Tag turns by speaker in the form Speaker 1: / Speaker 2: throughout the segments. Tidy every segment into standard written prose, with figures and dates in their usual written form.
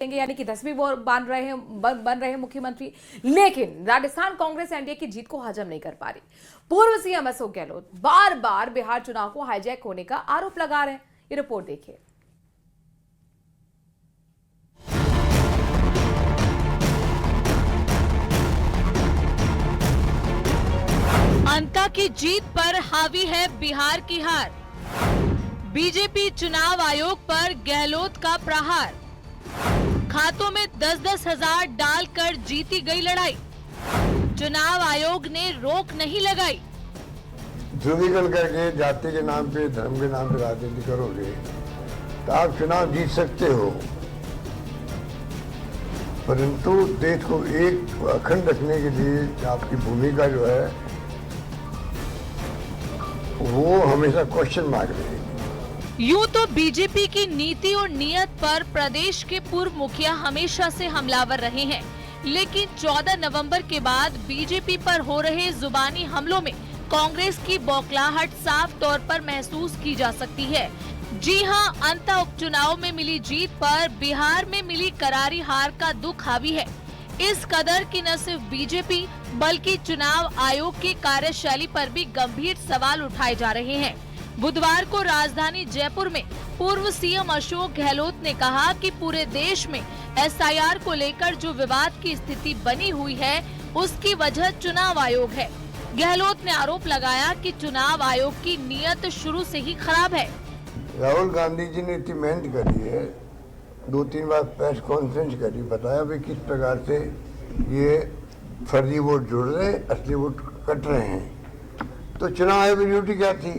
Speaker 1: यानी कि 10वीं बन रहे मुख्यमंत्री। लेकिन राजस्थान कांग्रेस एनडीए की जीत को हजम नहीं कर पा रही। पूर्व सीएम अशोक गहलोत बार बार बिहार चुनाव को हाईजैक होने का आरोप लगा रहे हैं। ये रिपोर्ट देखिए।
Speaker 2: अंता की जीत पर हावी है बिहार की हार। बीजेपी चुनाव आयोग पर गहलोत का प्रहार। खातों में 10-10 हजार डालकर जीती गई लड़ाई। चुनाव आयोग ने रोक नहीं लगाई।
Speaker 3: ध्रुवीकरण करके जाति के नाम पे, धर्म के नाम पे राजनीति करोगे तो आप चुनाव जीत सकते हो, परंतु देश को एक अखंड रखने के लिए आपकी भूमिका जो है वो हमेशा क्वेश्चन मार्क रहेगी।
Speaker 2: यूं तो बीजेपी की नीति और नियत पर प्रदेश के पूर्व मुखिया हमेशा से हमलावर रहे हैं, लेकिन 14 नवंबर के बाद बीजेपी पर हो रहे जुबानी हमलों में कांग्रेस की बौखलाहट साफ तौर पर महसूस की जा सकती है। जी हां, अंता उपचुनाव में मिली जीत पर बिहार में मिली करारी हार का दुख हावी है। इस कदर कि न सिर्फ बीजेपी बल्कि चुनाव आयोग की कार्यशैली पर भी गंभीर सवाल उठाए जा रहे हैं। बुधवार को राजधानी जयपुर में पूर्व सीएम अशोक गहलोत ने कहा कि पूरे देश में एसआईआर को लेकर जो विवाद की स्थिति बनी हुई है उसकी वजह चुनाव आयोग है। गहलोत ने आरोप लगाया कि चुनाव आयोग की नीयत शुरू से ही खराब है।
Speaker 3: राहुल गांधी जी ने इतनी मेहनत करी है, 2-3 बार प्रेस कॉन्फ्रेंस करी, बताया भी किस प्रकार से ये फर्जी वोट जोड़ रहे, असली वोट कट रहे हैं। तो चुनाव आयोग की ड्यूटी क्या थी?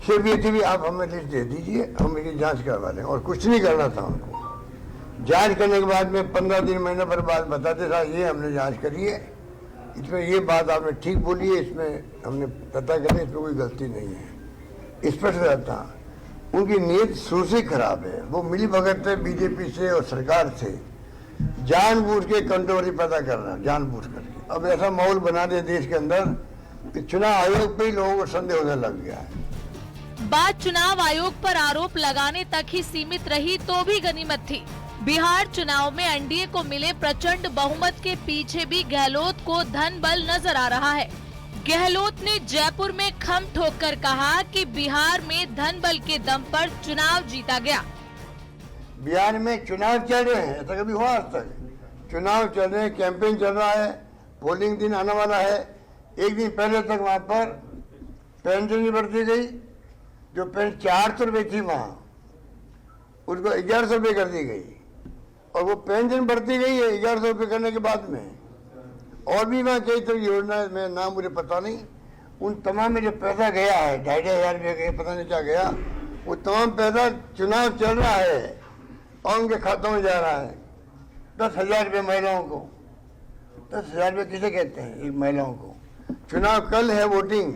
Speaker 3: सिर्फ ये थी भी आप हमें लिस्ट दे दीजिए, हम इसकी जांच करवा लें, और कुछ नहीं करना था उनको। जांच करने के बाद में 15 दिन महीने पर बाद बताते था ये हमने जांच करी है, इसमें ये बात आपने ठीक बोली है, इसमें हमने पता करें, इसमें कोई गलती नहीं है। स्पष्ट रहता उनकी नीयत शुरू से खराब है। वो मिली भगत है बीजेपी से और सरकार से, जानबूझ के कंट्रोवर्सी पैदा कर रहा है, जानबूझ करके। अब ऐसा माहौल बना दे देश के अंदर कि चुनाव आयोग पे ही लोगों को संदेह होने लग गया है।
Speaker 2: बात चुनाव आयोग पर आरोप लगाने तक ही सीमित रही तो भी गनीमत थी। बिहार चुनाव में एनडीए को मिले प्रचंड बहुमत के पीछे भी गहलोत को धन बल नजर आ रहा है। गहलोत ने जयपुर में खम ठोककर कहा कि बिहार में धन बल के दम पर चुनाव जीता गया।
Speaker 3: बिहार में चुनाव चल रहे हैं, ऐसा कभी हुआ आज तक? चुनाव चल रहे हैं, कैंपेन चल रहा है, पोलिंग दिन आने वाला है। एक दिन पहले तक वहाँ पर पेंशन नहीं बढ़ती गई, जो पेंशन 400 रुपये थी वहाँ उसको 1100 रुपये कर दी गई, और वो पेंशन बढ़ती गई है 1100 रुपये करने के बाद में। और भी वहाँ कई तरह योजना में नाम मुझे पता नहीं, उन तमाम में जो पैसा गया है 2,500 रुपये गए, पता नहीं क्या गया, वो तमाम पैसा चुनाव चल रहा है और उनके खातों में जा रहा है। 10,000 रुपये महिलाओं को, 10,000 रुपये किसे कहते हैं एक महिलाओं को? चुनाव कल है, वोटिंग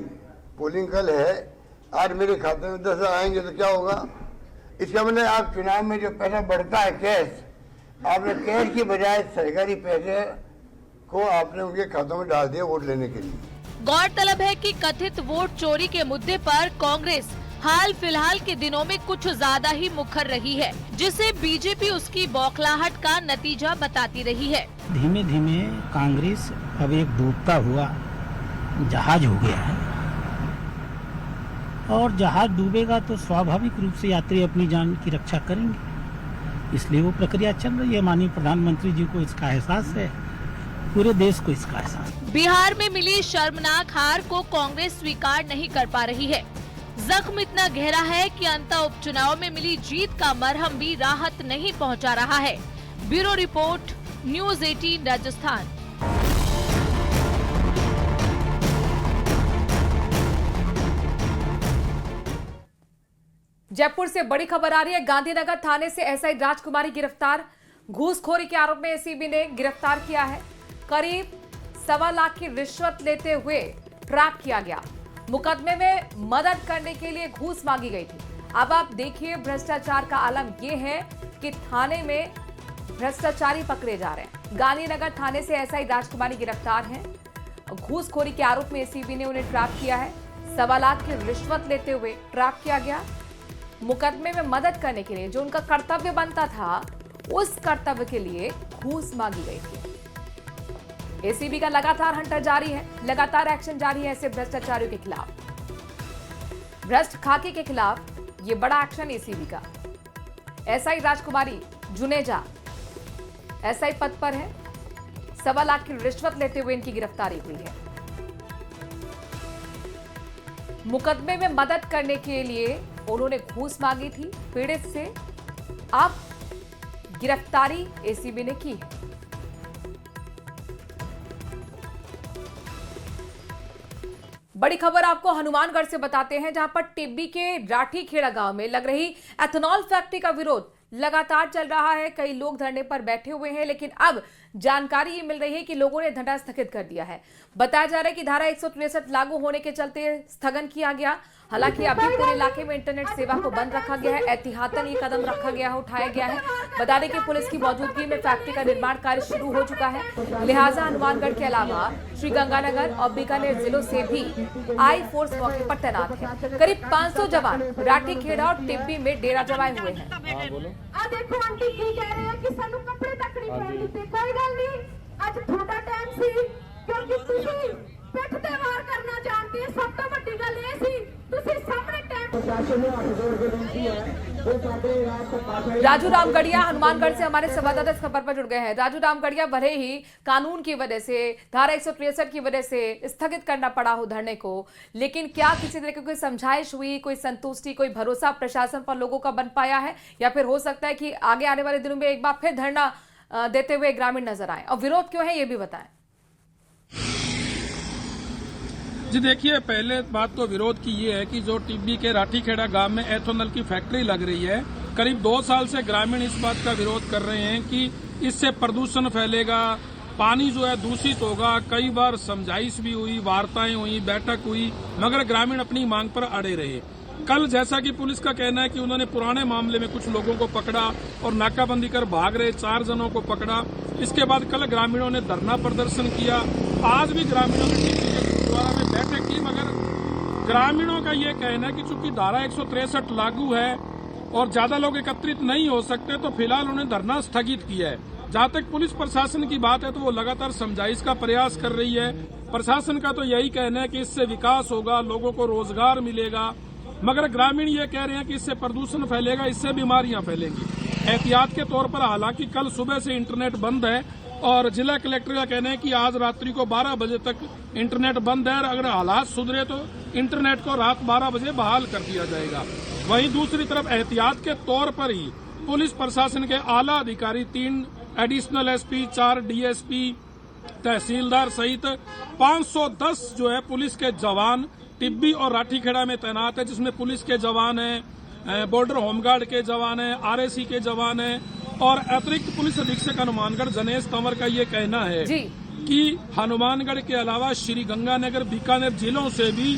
Speaker 3: पोलिंग कल है, आज मेरे खाते में 10,000 आएंगे तो क्या होगा? इसका मतलब आप चुनाव में जो पैसा बढ़ता है कैश, आपने कैश की बजाय सरकारी पैसे को आपने उनके खातों में डाल दिया वोट लेने के लिए।
Speaker 2: गौरतलब है कि कथित वोट चोरी के मुद्दे पर कांग्रेस हाल फिलहाल के दिनों में कुछ ज्यादा ही मुखर रही है, जिसे बीजेपी उसकी बौखलाहट का नतीजा बताती रही है।
Speaker 4: धीमे धीमे कांग्रेस अब एक डूबता हुआ जहाज हो गया है, और जहाज डूबेगा तो स्वाभाविक रूप से यात्री अपनी जान की रक्षा करेंगे, इसलिए वो प्रक्रिया चल रही है। माननीय प्रधानमंत्री जी को इसका एहसास है, पूरे देश को इसका एहसास है।
Speaker 2: बिहार में मिली शर्मनाक हार को कांग्रेस स्वीकार नहीं कर पा रही है। जख्म इतना गहरा है कि अंता उपचुनाव में मिली जीत का मरहम भी राहत नहीं पहुंचा रहा है। Bureau report, news 18 Rajasthan.
Speaker 1: Jaipur से बड़ी खबर आ रही है। गांधीनगर थाने से एसआई राजकुमारी गिरफ्तार। घूसखोरी के आरोप में एसीबी ने गिरफ्तार किया है। करीब 1.25 लाख की रिश्वत लेते हुए ट्रैप किया गया। मुकदमे में मदद करने के लिए घूस मांगी गई थी। अब आप देखिए, भ्रष्टाचार का आलम यह है कि थाने में भ्रष्टाचारी पकड़े जा रहे हैं। गांधीनगर थाने से एसआई राजकुमारी गिरफ्तार हैं। घूसखोरी के आरोप में एसीबी ने उन्हें ट्रैप किया है। 1.25 लाख की रिश्वत लेते हुए ट्रैप किया गया। मुकदमे में मदद करने के लिए जो उनका कर्तव्य बनता था उस कर्तव्य के लिए घूस मांगी गई थी। एसीबी का लगातार हंटर जारी है, लगातार एक्शन जारी है ऐसे भ्रष्टाचारियों के खिलाफ। भ्रष्ट खाकी के खिलाफ ये बड़ा एक्शन एसीबी का। एसआई राजकुमारी जुनेजा एसआई पद पर है। 1.25 लाख की रिश्वत लेते हुए इनकी गिरफ्तारी हुई है। मुकदमे में मदद करने के लिए उन्होंने घूस मांगी थी पीड़ित से। अब गिरफ्तारी एसीबी ने की है। बड़ी खबर आपको हनुमानगढ़ से बताते हैं, जहां पर टिब्बी के राठीखेड़ा गांव में लग रही एथेनॉल फैक्ट्री का विरोध लगातार चल रहा है। कई लोग धरने पर बैठे हुए हैं, लेकिन अब जानकारी ये मिल रही है कि लोगों ने धरना स्थगित कर दिया है। बताया जा रहा है कि धारा 163 लागू होने के चलते स्थगन किया गया। हालांकि अभी पूरे इलाके में इंटरनेट सेवा को बंद रखा गया है। एहतियातन ये कदम रखा गया है, उठाया गया है। बता दें कि पुलिस की मौजूदगी में फैक्ट्री का निर्माण कार्य शुरू हो चुका है। लिहाजा हनुमानगढ़ के अलावा श्रीगंगानगर और बीकानेर जिलों से भी आई फोर्स मौके पर तैनात है। करीब 500 जवान राठीखेड़ा और टिब्बी में डेरा जमाए हुए हैं।
Speaker 5: देखो आंटी की कह रहे हैं कि सानू कपड़े तक नहीं पहन दिते। कोई गल नहीं, आज थोड़ा टाइम सी क्योंकि तुसी पिठ ते वार करना जानते हैं। सब तो बड़ी गल ये सी तुसी सामने टाइम।
Speaker 1: राजू रामगढ़िया हनुमानगढ़ से हमारे संवाददाता इस खबर पर जुड़ गए हैं। राजू रामगढ़िया, भले ही कानून की वजह से, धारा 163 की वजह से स्थगित करना पड़ा हो धरने को, लेकिन क्या किसी तरह की कोई समझाइश हुई, कोई संतुष्टि, कोई भरोसा प्रशासन पर लोगों का बन पाया है, या फिर हो सकता है कि आगे आने वाले दिनों में एक बार फिर धरना देते हुए ग्रामीण नजर आए? और विरोध क्यों है ये भी बताएं।
Speaker 6: जी देखिए, पहले बात तो विरोध की ये है कि जो टिब्बी के राठीखेड़ा गांव में एथेनॉल की फैक्ट्री लग रही है, करीब 2 साल से ग्रामीण इस बात का विरोध कर रहे हैं कि इससे प्रदूषण फैलेगा, पानी जो है दूषित होगा। कई बार समझाइश भी हुई, वार्ताएं हुई, बैठक हुई, मगर ग्रामीण अपनी मांग पर अड़े रहे। कल जैसा कि पुलिस का कहना है कि उन्होंने पुराने मामले में कुछ लोगों को पकड़ा और नाकाबंदी कर भाग रहे 4 जनों को पकड़ा। इसके बाद कल ग्रामीणों ने धरना प्रदर्शन किया। आज भी ग्रामीणों ने टिब्बी के गुरुद्वारा में बैठक की, मगर ग्रामीणों का ये कहना है कि चूंकि धारा 163 लागू है और ज्यादा लोग एकत्रित नहीं हो सकते, तो फिलहाल उन्होंने धरना स्थगित किया है। जहां तक पुलिस प्रशासन की बात है तो वो लगातार समझाइश का प्रयास कर रही है। प्रशासन का तो यही कहना है कि इससे विकास होगा, लोगों को रोजगार मिलेगा, मगर ग्रामीण ये कह रहे हैं कि इससे प्रदूषण फैलेगा, इससे बीमारियां फैलेंगी। एहतियात के तौर पर हालांकि कल सुबह से इंटरनेट बंद है और जिला कलेक्टर का कहना है कि आज रात्रि को 12 बजे तक इंटरनेट बंद है और अगर हालात सुधरे तो इंटरनेट को रात 12 बजे बहाल कर दिया जाएगा। वहीं दूसरी तरफ एहतियात के तौर पर ही पुलिस प्रशासन के आला अधिकारी 3 एडिशनल एसपी, 4 डीएसपी, तहसीलदार सहित 510 जो है पुलिस के जवान टिब्बी और राठीखेड़ा में तैनात है, जिसमें पुलिस के जवान हैं, बॉर्डर होमगार्ड के जवान हैं, आरएसी के जवान हैं और अतिरिक्त पुलिस अधीक्षक हनुमानगढ़ जनेश तंवर का ये कहना है कि हनुमानगढ़ के अलावा श्रीगंगानगर, बीकानेर जिलों से भी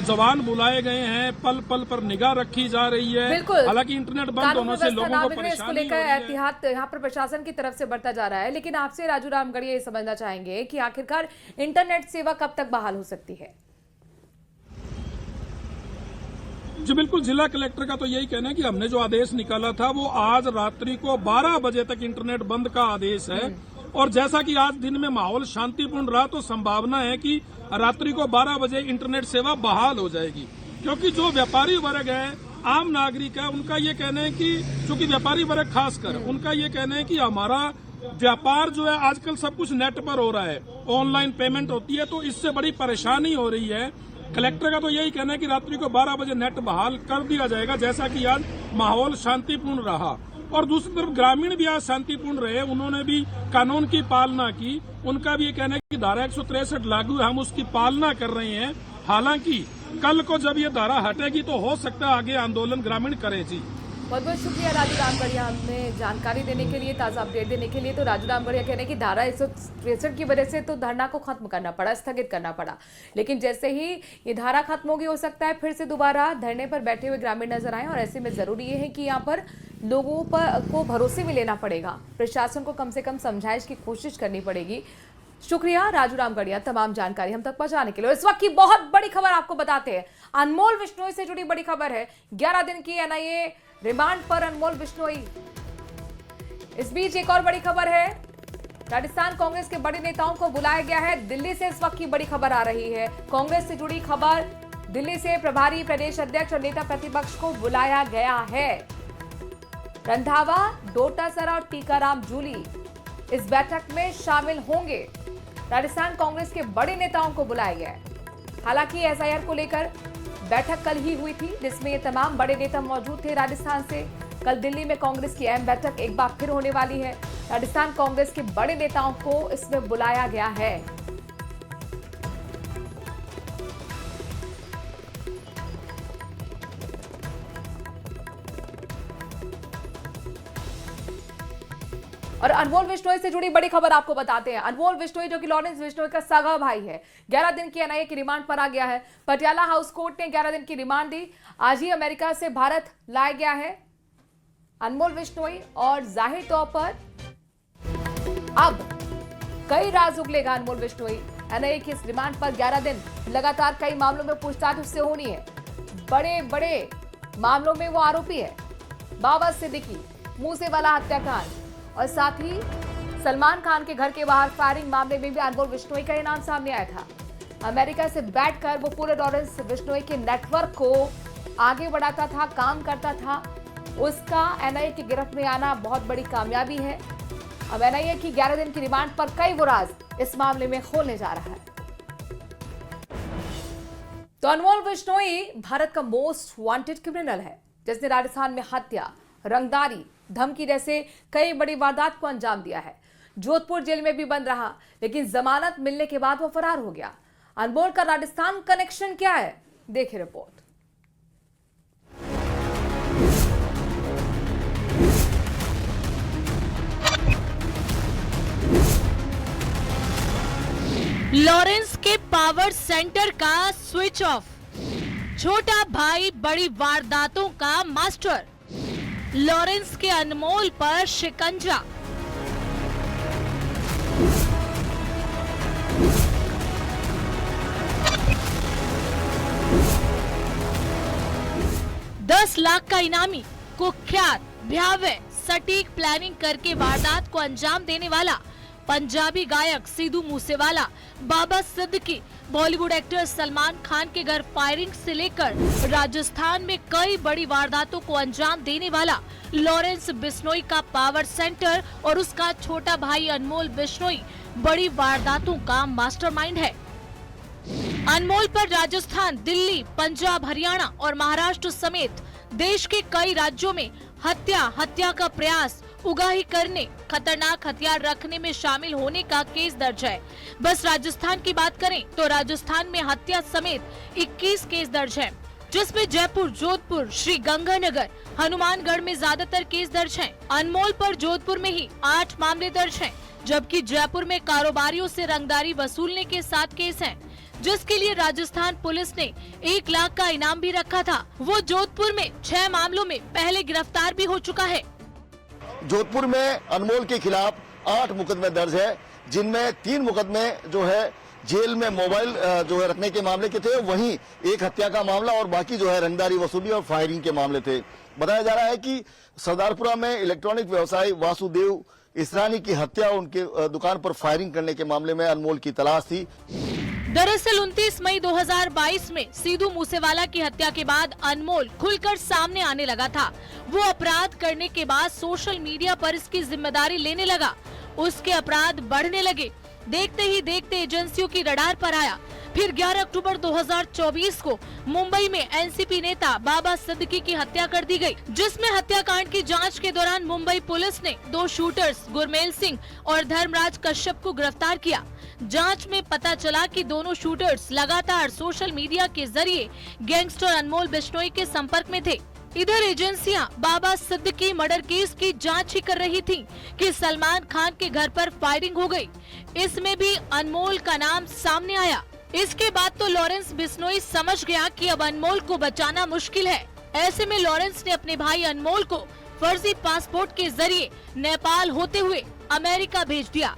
Speaker 6: जवान बुलाए गए हैं। पल पल पर निगाह रखी जा रही है। हालांकि इंटरनेट बंद होने से लोगों को परेशानी
Speaker 1: लेकर एहतियात यहाँ पर प्रशासन की तरफ से बढ़ता जा रहा है। लेकिन आपसे राजू रामगढ़िया ये समझना चाहेंगे कि आखिरकार इंटरनेट सेवा कब तक बहाल हो सकती है?
Speaker 6: जी बिल्कुल, जिला कलेक्टर का तो यही कहना है कि हमने जो आदेश निकाला था वो आज रात्रि को 12 बजे तक इंटरनेट बंद का आदेश है। और जैसा कि आज दिन में माहौल शांतिपूर्ण रहा तो संभावना है कि रात्रि को 12 बजे इंटरनेट सेवा बहाल हो जाएगी, क्योंकि जो व्यापारी वर्ग है, आम नागरिक है, उनका ये कहना है कि चूंकि व्यापारी वर्ग खासकर उनका ये कहना है कि हमारा व्यापार जो है आजकल सब कुछ नेट पर हो रहा है, ऑनलाइन पेमेंट होती है, तो इससे बड़ी परेशानी हो रही है। कलेक्टर का तो यही कहना है कि रात्रि को 12 बजे नेट बहाल कर दिया जाएगा, जैसा कि आज माहौल शांतिपूर्ण रहा। और दूसरी तरफ ग्रामीण भी आज शांतिपूर्ण रहे, उन्होंने भी कानून की पालना की। उनका भी ये कहना है कि धारा 163 लागू है, हम उसकी पालना कर रहे हैं। हालांकि कल को जब ये धारा हटेगी तो हो सकता है आगे आंदोलन ग्रामीण करें। जी
Speaker 1: बहुत बहुत शुक्रिया राजू रामगढ़िया हमें जानकारी देने के लिए, ताज़ा अपडेट देने के लिए। तो राजू रामगढ़िया कहने की धारा 163 की वजह से तो धरना को खत्म करना पड़ा, स्थगित करना पड़ा, लेकिन जैसे ही ये धारा खत्म होगी हो सकता है फिर से दोबारा धरने पर बैठे हुए ग्रामीण नजर आए। और ऐसे में जरूरी ये है कि यहाँ पर लोगों को भरोसे में लेना पड़ेगा, प्रशासन को कम से कम समझाइश की कोशिश करनी पड़ेगी। शुक्रिया राजू रामगढ़िया तमाम जानकारी हम तक पहुंचाने के लिए। इस वक्त की बहुत बड़ी खबर आपको बताते हैं, अनमोल बिश्नोई से जुड़ी बड़ी खबर है। 11 दिन की एनआईए रिमांड पर अनमोल बिश्नोई इस बीच एक और बड़ी खबर है, राजस्थान कांग्रेस के बड़े नेताओं को बुलाया गया है। दिल्ली से इस वक्त की बड़ी खबर आ रही है, कांग्रेस से जुड़ी खबर। दिल्ली से प्रभारी प्रदेश अध्यक्ष और नेता प्रतिपक्ष को बुलाया गया है। रंधावा, डोटासरा और टीकाराम जूली इस बैठक में शामिल होंगे। राजस्थान कांग्रेस के बड़े नेताओं को बुलाया गया है। हालांकि एसआईआर को लेकर बैठक कल ही हुई थी, जिसमें ये तमाम बड़े नेता मौजूद थे राजस्थान से। कल दिल्ली में कांग्रेस की अहम बैठक एक बार फिर होने वाली है। राजस्थान कांग्रेस के बड़े नेताओं को इसमें बुलाया गया है। और अनमोल बिश्नोई से जुड़ी बड़ी खबर आपको बताते हैं। अनमोल बिश्नोई, जो कि लॉरेंस बिश्नोई का सगा भाई है, 11 दिन की एनआईए की रिमांड पर आ गया है। पटियाला हाउस कोर्ट ने 11 दिन की रिमांड दी। आज ही अमेरिका से भारत लाया गया है अनमोल बिश्नोई, और जाहिर तौर पर अब कई राज उगलेगा अनमोल बिश्नोई। एनआईए की इस रिमांड पर 11 दिन लगातार कई मामलों में पूछताछ उससे होनी है। बड़े बड़े मामलों में वो आरोपी है। बाबा सिद्दीकी, मूसेवाला हत्याकांड और साथ ही सलमान खान के घर के बाहर फायरिंग मामले में भी अनमोल बिश्नोई का नाम सामने आया था। अमेरिका से बैठकर वो पूरे लॉरेंस बिश्नोई के नेटवर्क को आगे बढ़ाता था, काम करता था। उसका एनआईए की गिरफ्त में आना बहुत बड़ी कामयाबी है। अब एनआईए की 11 दिन की रिमांड पर कई वो राज इस मामले में खोलने जा रहा है। तो अनमोल बिश्नोई भारत का मोस्ट वांटेड क्रिमिनल है, जिसने राजस्थान में हत्या, रंगदारी, धमकी जैसे कई बड़ी वारदात को अंजाम दिया है। जोधपुर जेल में भी बंद रहा, लेकिन जमानत मिलने के बाद वो फरार हो गया। अनमोल का राजस्थान कनेक्शन क्या है, देखिए रिपोर्ट।
Speaker 2: लॉरेंस के पावर सेंटर का स्विच ऑफ, छोटा भाई बड़ी वारदातों का मास्टर, लॉरेंस के अनमोल पर शिकंजा। $10 लाख का इनामी, कुख्यात, भयावह, सटीक प्लानिंग करके वारदात को अंजाम देने वाला पंजाबी गायक सिद्धू मूसेवाला, बाबा सिद्दीकी, बॉलीवुड एक्टर सलमान खान के घर फायरिंग से लेकर राजस्थान में कई बड़ी वारदातों को अंजाम देने वाला लॉरेंस बिश्नोई का पावर सेंटर और उसका छोटा भाई अनमोल बिश्नोई बड़ी वारदातों का मास्टरमाइंड है। अनमोल पर राजस्थान, दिल्ली, पंजाब, हरियाणा और महाराष्ट्र समेत देश के कई राज्यों में हत्या का प्रयास, उगाही करने, खतरनाक हथियार रखने में शामिल होने का केस दर्ज है। बस राजस्थान की बात करें तो राजस्थान में हत्या समेत 21 केस दर्ज हैं, जिसमें जयपुर, जोधपुर, श्री गंगानगर, हनुमानगढ़ में ज्यादातर केस दर्ज हैं। अनमोल पर जोधपुर में ही 8 मामले दर्ज हैं, जबकि जयपुर में कारोबारियों से रंगदारी वसूलने के 7 केस हैं, जिसके लिए राजस्थान पुलिस ने 1 लाख का इनाम भी रखा था। वो जोधपुर में 6 मामलों में पहले गिरफ्तार भी हो चुका है।
Speaker 7: जोधपुर में अनमोल के खिलाफ 8 मुकदमे दर्ज है, जिनमें 3 मुकदमे जो है जेल में मोबाइल जो है रखने के मामले के थे, वहीं एक हत्या का मामला और बाकी जो है रंगदारी वसूली और फायरिंग के मामले थे। बताया जा रहा है कि सरदारपुरा में इलेक्ट्रॉनिक व्यवसायी वासुदेव इसरानी की हत्या, उनके दुकान पर फायरिंग करने के मामले में अनमोल की तलाश थी।
Speaker 2: दरअसल 29 मई 2022 में सिद्धू मूसेवाला की हत्या के बाद अनमोल खुलकर सामने आने लगा था। वो अपराध करने के बाद सोशल मीडिया पर इसकी जिम्मेदारी लेने लगा। उसके अपराध बढ़ने लगे। देखते ही देखते एजेंसियों की रडार पर आया। फिर 11 अक्टूबर 2024 को मुंबई में एनसीपी नेता बाबा सिद्दीकी की हत्या कर दी गई, जिसमें हत्याकांड की जांच के दौरान मुंबई पुलिस ने 2 शूटर्स गुरमेल सिंह और धर्मराज कश्यप को गिरफ्तार किया। जांच में पता चला कि दोनों शूटर्स लगातार सोशल मीडिया के जरिए गैंगस्टर अनमोल बिश्नोई के संपर्क में थे। इधर एजेंसियां बाबा सिद्दीकी मर्डर केस की जांच ही कर रही थीं कि सलमान खान के घर पर फायरिंग हो गई। इसमें भी अनमोल का नाम सामने आया। इसके बाद तो लॉरेंस बिश्नोई समझ गया कि अब अनमोल को बचाना मुश्किल है। ऐसे में लॉरेंस ने अपने भाई अनमोल को फर्जी पासपोर्ट के जरिए नेपाल होते हुए अमेरिका भेज दिया।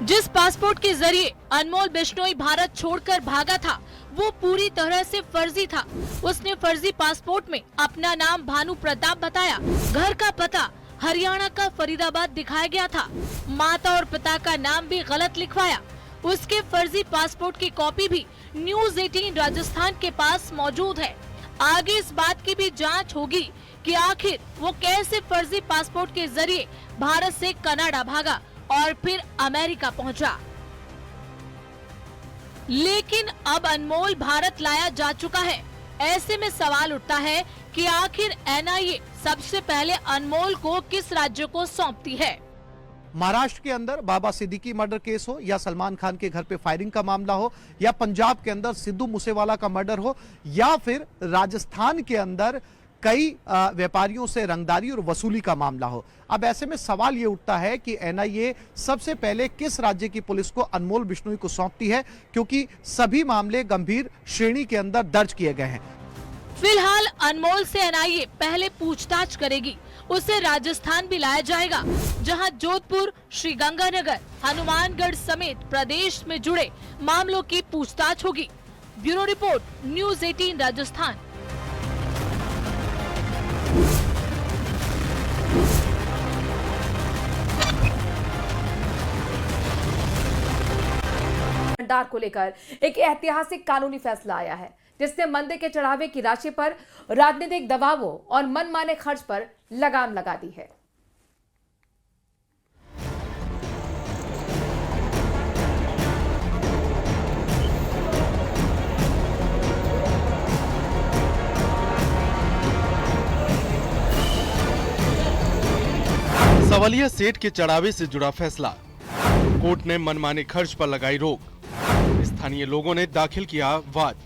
Speaker 2: जिस पासपोर्ट के जरिए अनमोल बिश्नोई भारत छोड़कर भागा था, वो पूरी तरह से फर्जी था। उसने फर्जी पासपोर्ट में अपना नाम भानु प्रताप बताया, घर का पता हरियाणा का फरीदाबाद दिखाया गया था, माता और पिता का नाम भी गलत लिखवाया। उसके फर्जी पासपोर्ट की कॉपी भी न्यूज 18 राजस्थान के पास मौजूद है। आगे इस बात की भी जांच होगी कि आखिर वो कैसे फर्जी पासपोर्ट के जरिए भारत से कनाडा भागा और फिर अमेरिका पहुंचा। लेकिन अब अनमोल भारत लाया जा चुका है। ऐसे में सवाल उठता है कि आखिर एनआईए सबसे पहले अनमोल को किस राज्य को सौंपती है।
Speaker 8: महाराष्ट्र के अंदर बाबा सिद्दीकी मर्डर केस हो, या सलमान खान के घर पे फायरिंग का मामला हो, या पंजाब के अंदर सिद्धू मूसेवाला का मर्डर हो, या फिर राजस्थान के अंदर कई व्यापारियों से रंगदारी और वसूली का मामला हो। अब ऐसे में सवाल ये उठता है कि एनआईए सबसे पहले किस राज्य की पुलिस को अनमोल बिश्नोई को सौंपती है, क्योंकि सभी मामले गंभीर श्रेणी के अंदर दर्ज किए गए हैं।
Speaker 2: फिलहाल अनमोल से एनआईए पहले पूछताछ करेगी। उसे राजस्थान भी लाया जाएगा, जहां जोधपुर, श्रीगंगानगर, हनुमानगढ़ समेत प्रदेश में जुड़े मामलों की पूछताछ होगी। Bureau report, news 18 Rajasthan.
Speaker 1: भंडार को लेकर एक ऐतिहासिक कानूनी फैसला आया है, जिसने मंदिर के चढ़ावे की राशि पर राजनीतिक दबावों और मनमाने खर्च पर लगाम लगा दी है।
Speaker 9: सवालिया सेठ के चढ़ावे से जुड़ा फैसला। कोर्ट ने मनमाने खर्च पर लगाई रोक। स्थानीय लोगों ने दाखिल किया वाद।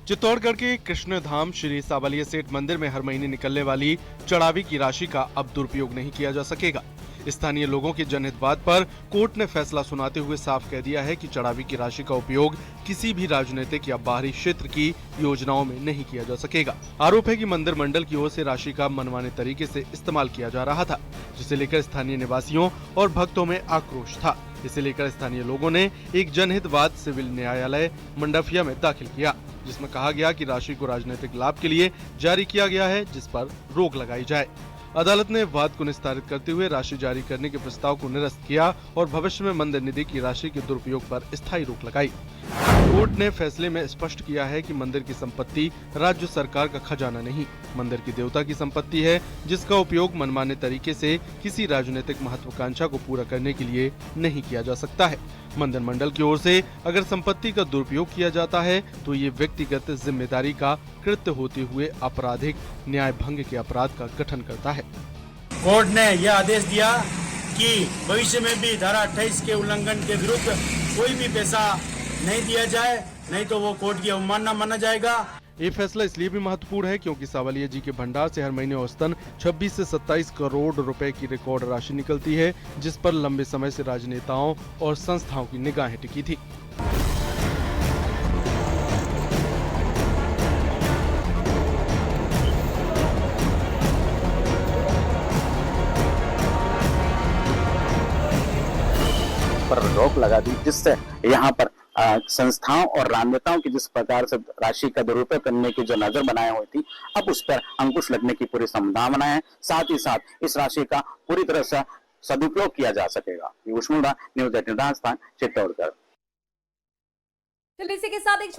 Speaker 9: चित्तौड़गढ़ के कृष्णधाम श्री सावलिया सेठ मंदिर में हर महीने निकलने वाली चढ़ावे की राशि का अब दुरुपयोग नहीं किया जा सकेगा। स्थानीय लोगों के जनहितवाद पर कोर्ट ने फैसला सुनाते हुए साफ कह दिया है कि चढ़ावे की राशि का उपयोग किसी भी राजनीतिक या बाहरी क्षेत्र की योजनाओं में नहीं किया जा सकेगा। आरोप है कि मंदिर मंडल की ओर से राशि का मनमाने तरीके से इस्तेमाल किया जा रहा था, जिसे लेकर स्थानीय निवासियों और भक्तों में आक्रोश था। इसे लेकर स्थानीय लोगों ने एक जनहितवाद सिविल न्यायालय मंडफिया में दाखिल किया, जिसमें कहा गया कि राशि को राजनीतिक लाभ के लिए जारी किया गया है, जिस पर रोक लगाई जाए। अदालत ने वाद को निस्तारित करते हुए राशि जारी करने के प्रस्ताव को निरस्त किया और भविष्य में मंदिर निधि की राशि के दुरुपयोग पर स्थायी रोक लगाई। कोर्ट ने फैसले में स्पष्ट किया है कि मंदिर की संपत्ति राज्य सरकार का खजाना नहीं, मंदिर की देवता की संपत्ति है, जिसका उपयोग मनमाने तरीके से किसी राजनीतिक महत्वाकांक्षा को पूरा करने के लिए नहीं किया जा सकता है। मंदिर मंडल की ओर से अगर संपत्ति का दुरुपयोग किया जाता है तो ये व्यक्तिगत जिम्मेदारी का कृत्य होते हुए आपराधिक न्याय भंग के अपराध का गठन करता है।
Speaker 10: कोर्ट ने यह आदेश दिया कि भविष्य में भी धारा 28 के उल्लंघन के विरुद्ध कोई भी पैसा नहीं दिया जाए, नहीं तो वो कोर्ट की अवमानना माना जाएगा।
Speaker 9: ये फैसला इसलिए भी महत्वपूर्ण है क्योंकि सावलिया जी के भंडार से हर महीने औसतन 26 से 27 करोड़ रुपए की रिकॉर्ड राशि निकलती है, जिस पर लंबे समय से राजनेताओं और संस्थाओं की निगाहें टिकी थी।
Speaker 11: पर रोक लगा दी, जिससे यहाँ पर संस्थाओं और राजनेताओं की जिस प्रकार से राशि का दुरुपयोग करने की जो नजर बनाई हुई थी, अब उस पर अंकुश लगने की पूरी संभावना है। साथ ही साथ इस राशि का पूरी तरह से सदुपयोग किया जा सकेगा। न्यूज 18 राजस्थान, चित्तौड़गढ़।
Speaker 1: इसी के साथ एक